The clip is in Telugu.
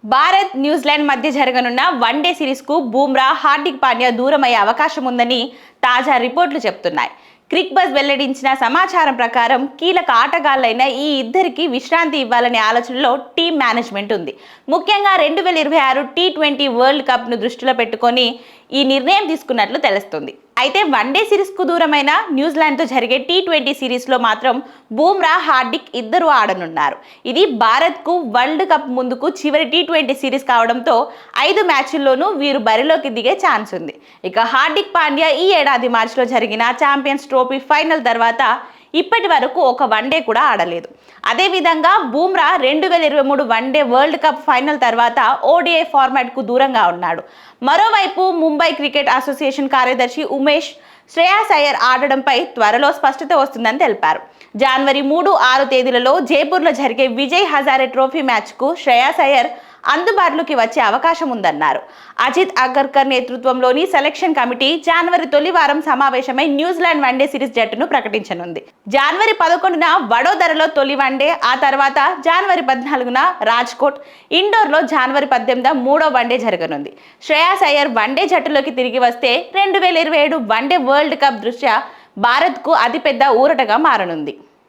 భారత్ న్యూజిలాండ్ మధ్య జరగనున్న వన్డే సిరీస్కు బూమ్రా, హార్దిక్ పాండ్యా దూరమయ్యే అవకాశం ఉందని తాజా రిపోర్టులు చెబుతున్నాయి. క్రిక్ బజ్ వెల్లడించిన సమాచారం ప్రకారం కీలక ఆటగాళ్లైన ఈ ఇద్దరికి విశ్రాంతి ఇవ్వాలనే ఆలోచనలో టీం మేనేజ్మెంట్ ఉంది. ముఖ్యంగా 2026 టీ20 వరల్డ్ కప్ను దృష్టిలో పెట్టుకొని ఈ నిర్ణయం తీసుకున్నట్లు తెలుస్తుంది. అయితే వన్డే సిరీస్కు దూరమైన న్యూజిలాండ్తో జరిగే టీ20 సిరీస్లో మాత్రం బూమ్రా, హార్దిక్ ఇద్దరు ఆడనున్నారు. ఇది భారత్కు వరల్డ్ కప్ ముందుకు చివరి టీ20 సిరీస్ కావడంతో 5 మ్యాచ్ల్లోనూ వీరు బరిలోకి దిగే ఛాన్స్ ఉంది. ఇక హార్దిక్ పాండ్యా ఈ ఏడాది మార్చిలో జరిగిన ఛాంపియన్స్ ట్రోఫీ ఫైనల్ తర్వాత ఇప్పటి వరకు ఒక వన్డే కూడా ఆడలేదు. అదేవిధంగా Bumrah 2023 one day world cup final తర్వాత ఓడిఐ ఫార్మాట్కు దూరంగా ఉన్నాడు. మరోవైపు ముంబై క్రికెట్ అసోసియేషన్ కార్యదర్శి ఉమేష్ శ్రేయాస్ అయ్యర్ ఆడడంపై త్వరలో స్పష్టత వస్తుందని తెలిపారు. జనవరి 3, 6 తేదీలలో జైపూర్లో జరిగే విజయ్ హజారే ట్రోఫీ మ్యాచ్కు శ్రేయాస్ అయ్యర్ అందుబాటులోకి వచ్చే అవకాశం ఉందన్నారు. అజిత్ అగర్కర్ నేతృత్వంలోని సెలక్షన్ కమిటీ జనవరి తొలి వారం సమావేశమై న్యూజిలాండ్ వన్డే సిరీస్ జట్టును ప్రకటించనుంది. జనవరి 11న వడోదరలో తొలి వన్డే, ఆ తర్వాత జనవరి 14న రాజ్కోట్, ఇండోర్లో జనవరి 18న మూడో వన్డే జరగనుంది. శ్రేయాస్ అయ్యర్ వన్డే జట్టులోకి తిరిగి వస్తే 2027 వన్డే వరల్డ్ కప్ దృష్ట్యా భారత్కు అతిపెద్ద ఊరటగా మారనుంది.